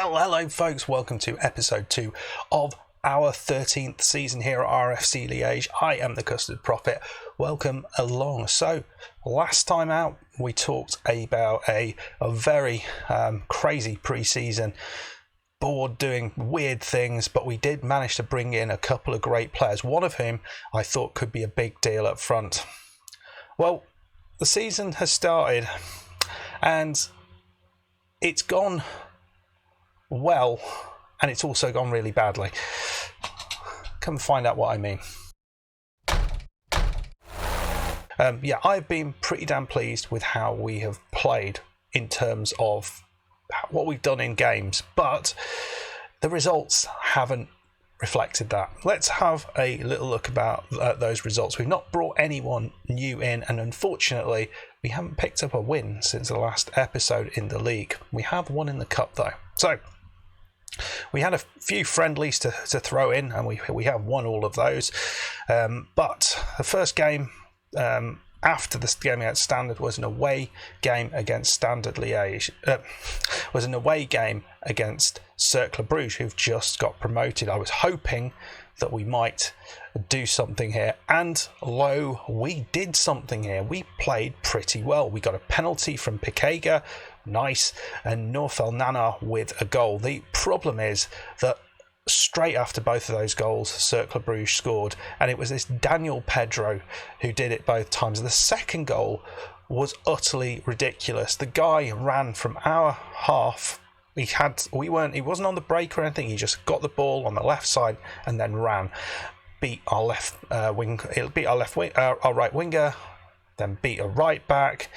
Well, hello folks, welcome to episode 2 of our 13th season here at RFC Liege. I am the Custard Prophet. Welcome along. So, last time out we talked about a very crazy pre-season, board doing weird things, but we did manage to bring in a couple of great players, one of whom I thought could be a big deal up front. Well, the season has started and it's gone well, and it's also gone really badly. Come find out what I mean. I've been pretty damn pleased with how we have played in terms of what we've done in games, but the results haven't reflected that. Let's have a little look about those results. We've not brought anyone new in, and unfortunately we haven't picked up a win since the last episode in the league. We have one in the cup though. So we had a few friendlies to throw in, and we have won all of those. But the first game after the game against Standard was an away game against Standard Liege. Was an away game against Cercle Bruges, who've just got promoted. I was hoping that we might do something here, and lo, we did something here. We played pretty well. We got a penalty from Pikega, nice, and Norfel Nana with a goal. The problem is that straight after both of those goals, Cercle Bruges scored, and it was this Daniel Pedro who did it both times. The second goal was utterly ridiculous. The guy ran from our half. He wasn't on the break or anything. He just got the ball on the left side and then ran. Beat our right winger, then beat a right back,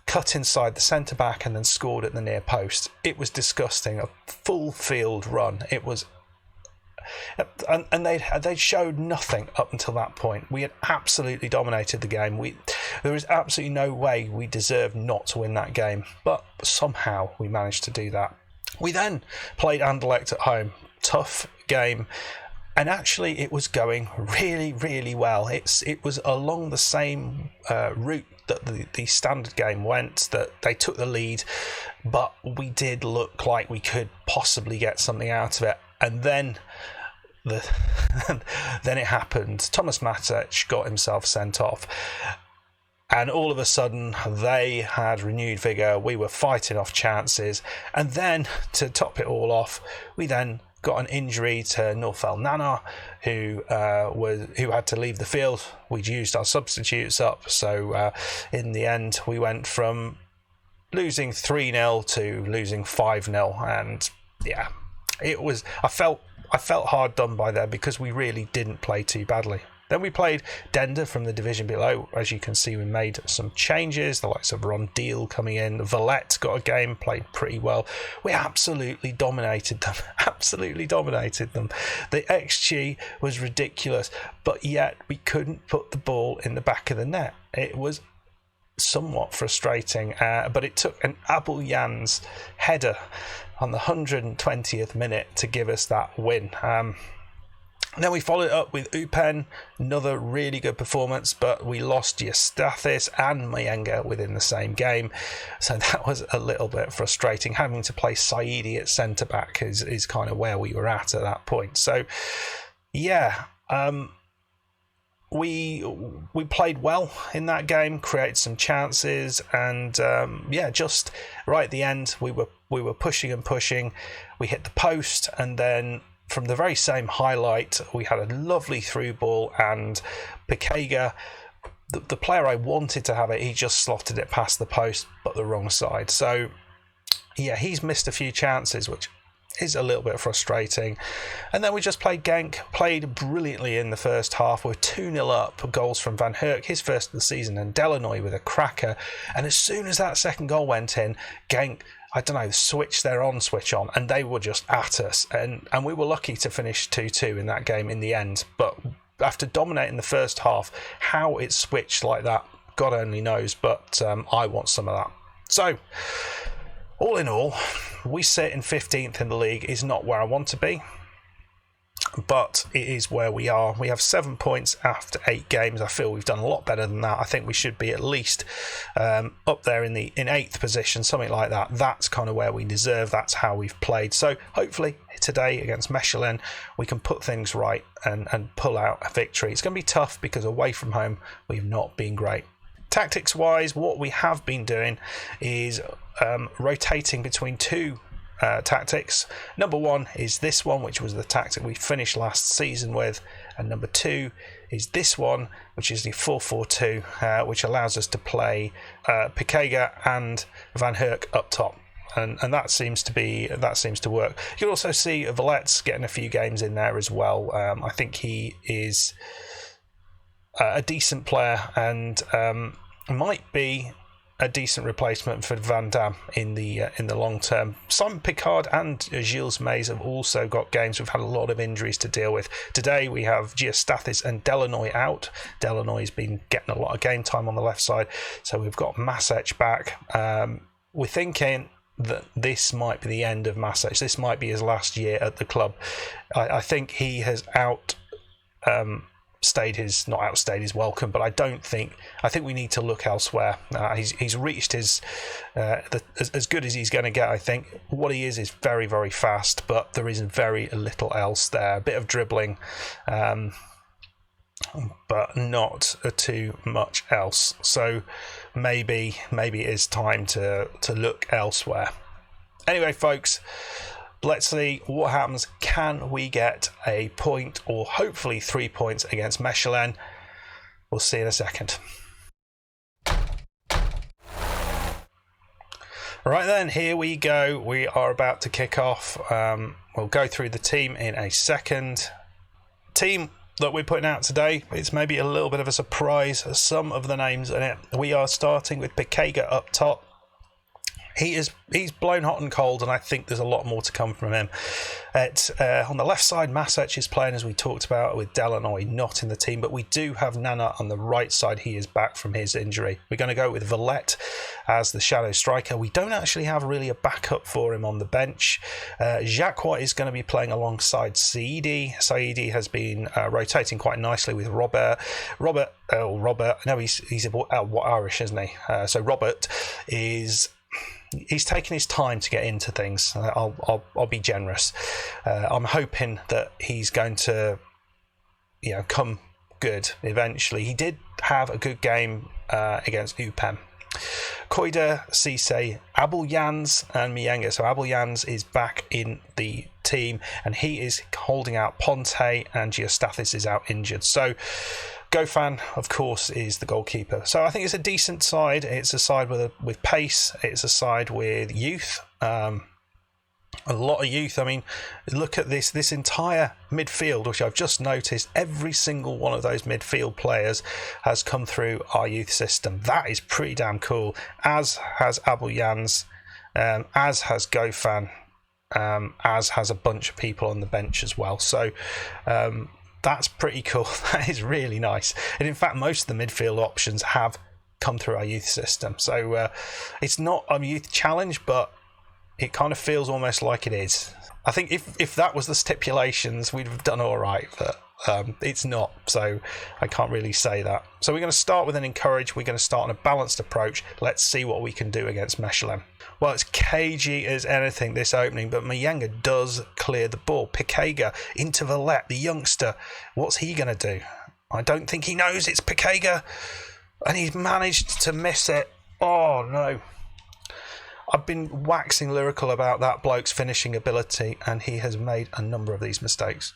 cut inside the centre back, and then scored at the near post. It was disgusting. A full field run. It was, and they showed nothing up until that point. We had absolutely dominated the game. There is absolutely no way we deserved not to win that game, but somehow we managed to do that. We then played Anderlecht at home. Tough game. And actually, it was going really, really well. It was along the same route that the Standard game went, that they took the lead, but we did look like we could possibly get something out of it. And then then it happened. Thomas Matic got himself sent off. And all of a sudden, they had renewed vigour. We were fighting off chances. And then, to top it all off, we then got an injury to Norfel Nana, who had to leave the field. We'd used our substitutes up, so in the end we went from losing 3-0 to losing 5-0, and yeah, it was. I felt hard done by there because we really didn't play too badly. Then we played Dender from the division below. As you can see, we made some changes. The likes of Ron Deal coming in. Valette got a game, played pretty well. We absolutely dominated them. Absolutely dominated them. The XG was ridiculous, but yet we couldn't put the ball in the back of the net. It was somewhat frustrating, but it took an Abel Jan's header on the 120th minute to give us that win. Then we followed it up with Upen, another really good performance, but we lost Eustathis and Mayenga within the same game, so that was a little bit frustrating. Having to play Saidi at centre-back is kind of where we were at that point. So, yeah, we played well in that game, created some chances, and just right at the end, we were pushing and pushing. We hit the post, and then from the very same highlight, we had a lovely through ball, and Pikega, the player I wanted to have it, he just slotted it past the post, but the wrong side. So, yeah, he's missed a few chances, which is a little bit frustrating. And then we just played Genk, played brilliantly in the first half. We're 2-0 up, goals from Van Herk, his first of the season, and Delanoy with a cracker. And as soon as that second goal went in, Genk, switch on, and they were just at us. And we were lucky to finish 2-2 in that game in the end. But after dominating the first half, how it switched like that, God only knows. But I want some of that. So, all in all, we sit in 15th in the league. Is not where I want to be. but it is where we are. We have 7 points after 8 games. I feel we've done a lot better than that. I think we should be at least up there in 8th position, something like that. That's kind of where we deserve. That's how we've played. So hopefully today against Mechelen we can put things right and pull out a victory. It's going to be tough because away from home we've not been great. Tactics wise, what we have been doing is rotating between 2 tactics. Number 1 is this one, which was the tactic we finished last season with, and number 2 is this one, which is the 4-4-2, which allows us to play Pikega and Van Herk up top, and that seems to work. You can also see Vallet's getting a few games in there as well. I think he is a decent player and might be a decent replacement for Van Dam in the long term. Simon Picard and Gilles Mays have also got games. We've had a lot of injuries to deal with. Today we have Giastathis and Delanoy out. Delanoy's been getting a lot of game time on the left side, so we've got Masech back. We're thinking that this might be the end of Masech. This might be his last year at the club. I think he has not outstayed his welcome, but I think we need to look elsewhere. He's reached his as good as he's going to get. I think what he is very, very fast, but there is very little else there. A bit of dribbling, but not too much else. So maybe it is time to look elsewhere. Anyway, folks, let's see what happens. Can we get a point or hopefully 3 points against Mechelen? We'll see in a second. Right then, here we go. We are about to kick off. We'll go through the team in a second. Team that we're putting out today, it's maybe a little bit of a surprise. Some of the names in it. We are starting with Pikega up top. He's blown hot and cold, and I think there's a lot more to come from him. On the left side, Masech is playing, as we talked about, with Delanoy not in the team, but we do have Nana on the right side. He is back from his injury. We're going to go with Valette as the shadow striker. We don't actually have really a backup for him on the bench. Jacques is going to be playing alongside Saidi. Saidi has been rotating quite nicely with Robert. No, he's Irish, isn't he? So Robert is... He's taken his time to get into things. I'll be generous. I'm hoping that he's going to, come good eventually. He did have a good game against UPEM. Koida, Cisse, Abouljans and Mienga. So Abouljans is back in the team and he is holding out Ponte, and Giastathis is out injured. So Gofan, of course, is the goalkeeper. So I think it's a decent side. It's a side with pace. It's a side with youth. A lot of youth. I mean, look at this entire midfield, which I've just noticed. Every single one of those midfield players has come through our youth system. That is pretty damn cool. As has Abouljans, as has Gofan, as has a bunch of people on the bench as well. So that's pretty cool. That is really nice. And in fact, most of the midfield options have come through our youth system. So it's not a youth challenge, but it kind of feels almost like it is. I think if that was the stipulations, we'd have done all right, but it's not. So I can't really say that. So we're going to start with an encourage. We're going to start on a balanced approach. Let's see what we can do against Mechelen. Well, it's cagey as anything this opening, but Mayanga does clear the ball. Pikega into Valette, the youngster. What's he going to do? I don't think he knows it's Pikega, and he's managed to miss it. Oh, no. I've been waxing lyrical about that bloke's finishing ability, and he has made a number of these mistakes.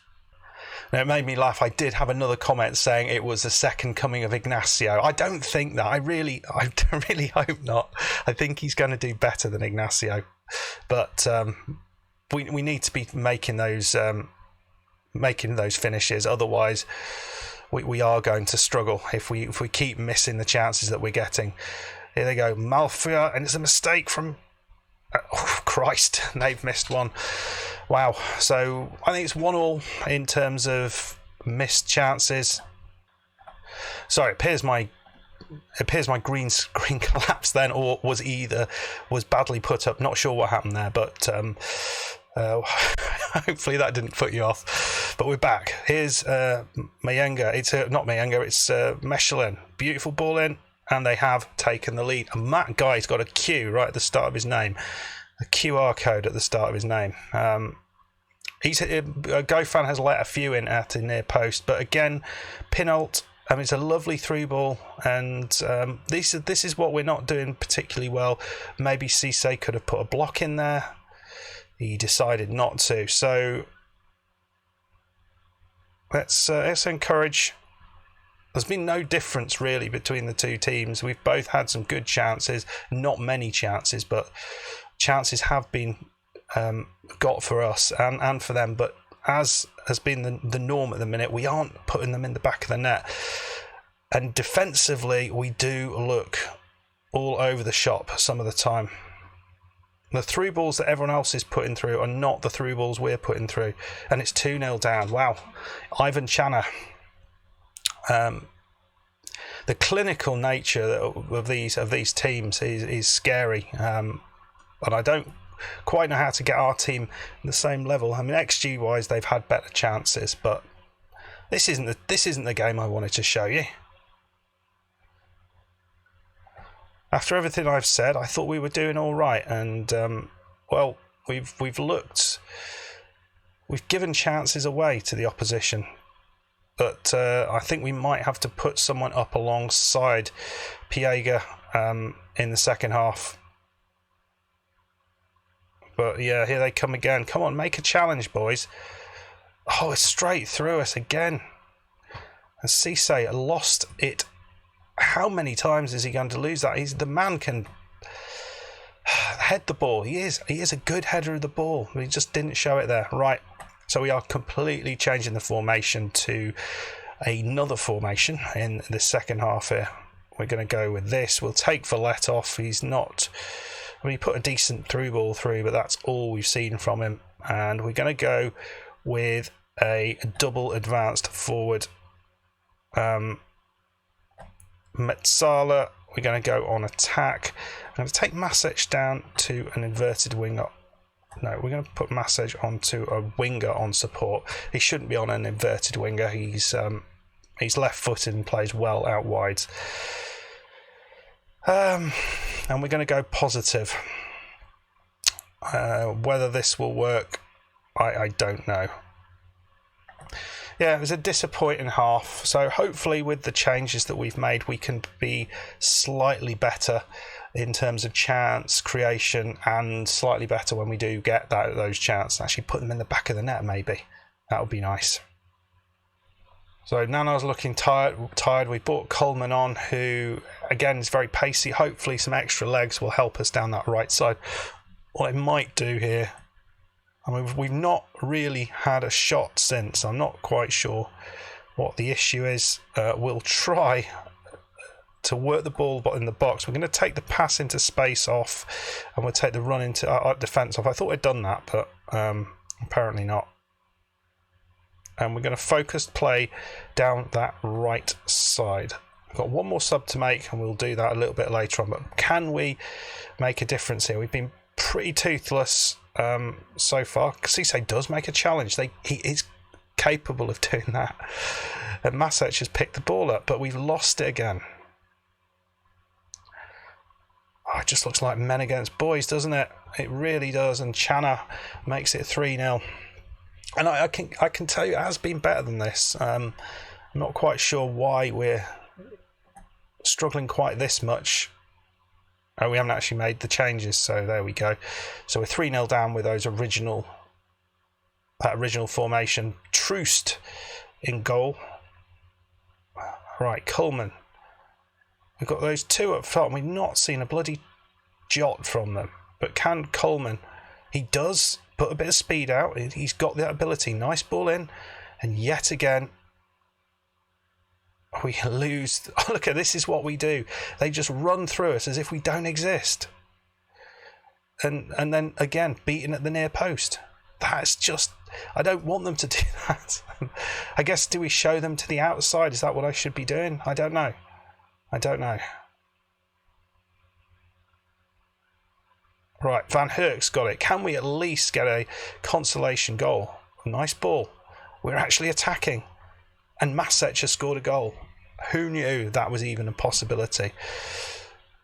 Now, it made me laugh. I did have another comment saying it was the second coming of Ignacio. I don't think that. I really hope not. I think he's going to do better than Ignacio. But we need to be making those finishes. Otherwise, we are going to struggle if we keep missing the chances that we're getting. Here they go, Malfia, and it's a mistake from... Oh, Christ, they've missed one. Wow. So I think it's 1-1 in terms of missed chances. Sorry, it appears my green screen collapsed then, or was badly put up. Not sure what happened there, but hopefully that didn't put you off. But we're back. Here's Mayenga. It's not Mayenga, it's Mechelen. Beautiful ball in, and they have taken the lead. And that guy's got a Q right at the start of his name. A QR code at the start of his name. Gofan has let a few in at the near post, but again, Pinault. It's a lovely through ball, and this is what we're not doing particularly well. Maybe Cisse could have put a block in there. He decided not to. So let's encourage. There's been no difference really between the two teams. We've both had some good chances, not many chances, but chances have been got for us and for them. But as has been the norm at the minute, we aren't putting them in the back of the net. And defensively, we do look all over the shop some of the time. The through balls that everyone else is putting through are not the through balls we're putting through. And it's 2-0 down. Wow. Ivan Chana. The clinical nature of these teams is scary. And I don't quite know how to get our team in the same level. XG wise, they've had better chances, but this isn't the game I wanted to show you. After everything I've said, I thought we were doing all right, and we've given chances away to the opposition, but I think we might have to put someone up alongside Piega in the second half. But yeah, here they come again. Come on, make a challenge, boys. Oh, it's straight through us again. And Cisse lost it. How many times is he going to lose that? The man can head the ball. He is a good header of the ball. He just didn't show it there. Right. So we are completely changing the formation to another formation in the second half here. We're going to go with this. We'll take Vallette off. He's not... he put a decent through ball through, but that's all we've seen from him. And we're going to go with a double advanced forward. Metzala, we're going to go on attack. I'm going to take Masic down to an inverted winger. No, we're going to put Masic onto a winger on support. He shouldn't be on an inverted winger. He's left-footed and plays well out wide. And we're going to go positive. Whether this will work, I don't know. Yeah, it was a disappointing half. So hopefully with the changes that we've made, we can be slightly better in terms of chance creation, and slightly better when we do get those chances. Actually put them in the back of the net, maybe. That would be nice. So Nano's looking tired. We brought Coleman on, who, again, is very pacey. Hopefully some extra legs will help us down that right side. What I might do here... we've not really had a shot since. I'm not quite sure what the issue is. We'll try to work the ball in the box. We're going to take the pass into space off, and we'll take the run into our defence off. I thought I'd done that, but apparently not. And we're going to focus play down that right side. We've got one more sub to make, and we'll do that a little bit later on. But can we make a difference here? We've been pretty toothless so far. Cisse does make a challenge. He is capable of doing that. And Masic has picked the ball up, but we've lost it again. Oh, it just looks like men against boys, doesn't it? It really does. And Chana makes it 3-0. And I can tell you it has been better than this. I'm not quite sure why we're struggling quite this much. Oh, we haven't actually made the changes, so there we go. So we're 3-0 down with that original formation. Troost in goal. Right, Coleman. We've got those two up front. We've not seen a bloody jot from them. But can Coleman? He does put a bit of speed out. He's got that ability. Nice ball in. And yet again, we lose. Oh, look, this is what we do. They just run through us as if we don't exist. And then again, beaten at the near post. That's just... I don't want them to do that. I guess, do we show them to the outside? Is that what I should be doing? I don't know. Right, Van Herk's got it. Can we at least get a consolation goal? Nice ball. we're actually attacking. And Masec has scored a goal. Who knew that was even a possibility?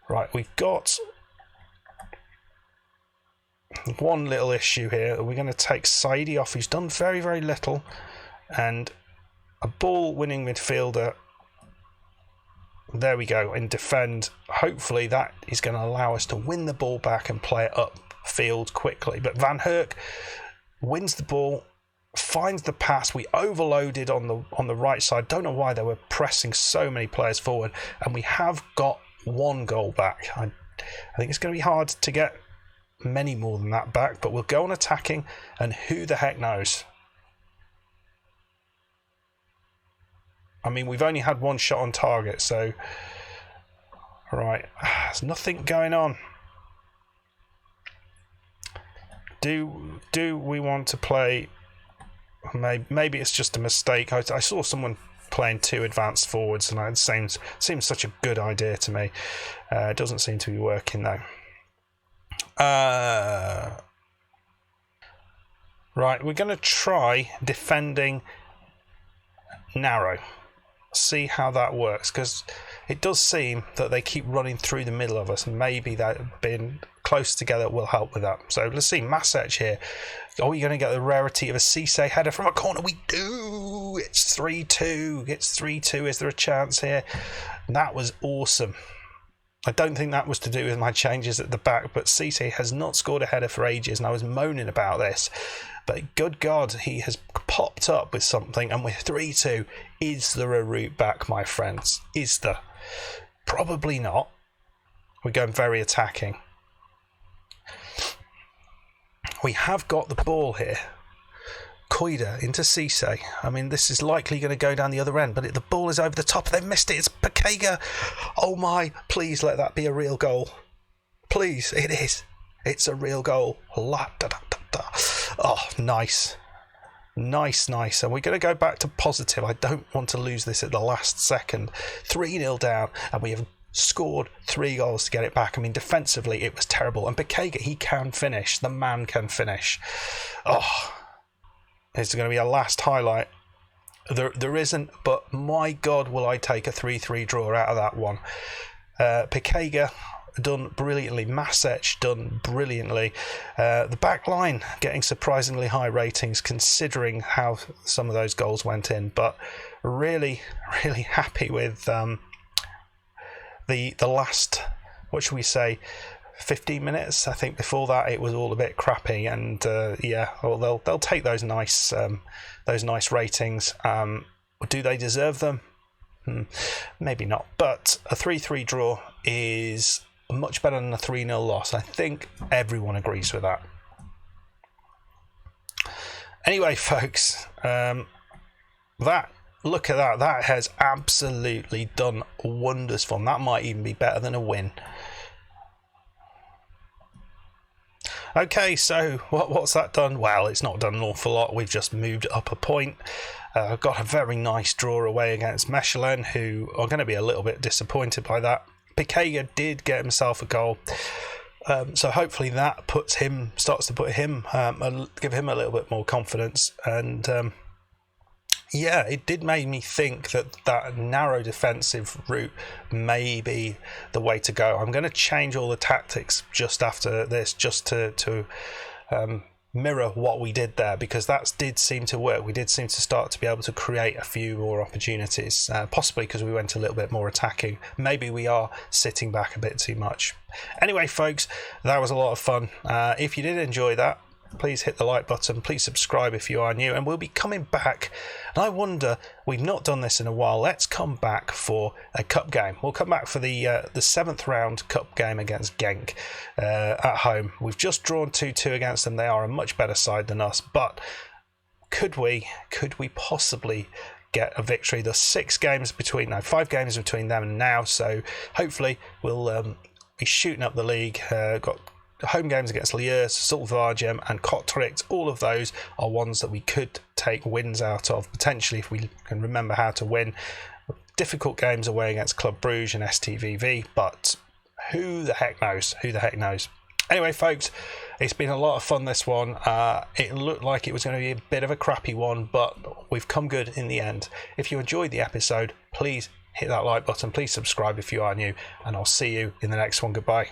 Right, we've got one little issue here. We're going to take Saidi off, who's done very, very little. And a ball-winning midfielder. There we go, and defend. Hopefully that is going to allow us to win the ball back and play it upfield quickly. But Van Herk wins the ball, finds the pass. We overloaded on the right side. Don't know why they were pressing so many players forward, and we have got one goal back. I think it's going to be hard to get many more than that back, but we'll go on attacking, and who the heck knows? I mean, we've only had one shot on target, so right, there's nothing going on. Do we want to play? Maybe it's just a mistake. I saw someone playing 2 advanced forwards, and it seems such a good idea to me. It doesn't seem to be working though. Right, we're going to try defending narrow. See how that works, because it does seem that they keep running through the middle of us, and maybe that being close together will help with that. So let's see, Masec here. Are we going to get the rarity of a Cisse header from a corner? We do. It's 3-2. It's 3-2. Is there a chance here? That was awesome. I don't think that was to do with my changes at the back, but Cisse has not scored a header for ages, and I was moaning about this. But good God, he has popped up with something, and with 3-2, is there a route back, my friends? Is there? Probably not. We're going very attacking. We have got the ball here. Koida into Cisse. I mean, this is likely going to go down the other end, but the ball is over the top. They've missed it. It's Pekega. Oh my, please let that be a real goal. Please, it is. It's a real goal. La, da, da, da, da. Oh, nice. Nice. And we're going to go back to positive. I don't want to lose this at the last second. 3-0 down, and we have scored 3 goals to get it back. I mean, defensively, it was terrible. And Pekega, he can finish. The man can finish. Oh, it's going to be a last highlight. There isn't, but my God, will I take a 3-3 draw out of that one. Pekega done brilliantly. Masec done brilliantly. The back line getting surprisingly high ratings considering how some of those goals went in, but really happy with the last, what should we say, 15 minutes. I think before that it was all a bit crappy, and well, they'll take those nice ratings. Do they deserve them? Maybe not, but a 3-3 draw is much better than a 3-0 loss. I think everyone agrees with that. Anyway, folks, look at that. That has absolutely done wonders for them. That might even be better than a win. Okay, so what's that done? Well, it's not done an awful lot. We've just moved up a point. Got a very nice draw away against Mechelen, who are going to be a little bit disappointed by that. Pekega did get himself a goal, so hopefully that starts to put him, give him a little bit more confidence. And it did make me think that narrow defensive route may be the way to go. I'm going to change all the tactics just after this, just to mirror what we did there, because that did seem to work. We did seem to start to be able to create a few more opportunities, possibly because we went a little bit more attacking. Maybe we are sitting back a bit too much. Anyway, folks, that was a lot of fun. If you did enjoy that, please hit the like button. Please subscribe if you are new, and we'll be coming back. And I wonder, we've not done this in a while. Let's come back for a cup game. We'll come back for the 7th round cup game against Genk at home. We've just drawn 2-2 against them. They are a much better side than us, but could we possibly get a victory? There's 5 games between them and now, so hopefully we'll be shooting up the league. Got home games against Liege, Zultwaargem and Kortrijk. All of those are ones that we could take wins out of, potentially, if we can remember how to win. Difficult games away against Club Brugge and STVV, but who the heck knows? Anyway, folks, it's been a lot of fun, this one. It looked like it was going to be a bit of a crappy one, but we've come good in the end. If you enjoyed the episode, please hit that like button. Please subscribe if you are new, and I'll see you in the next one. Goodbye.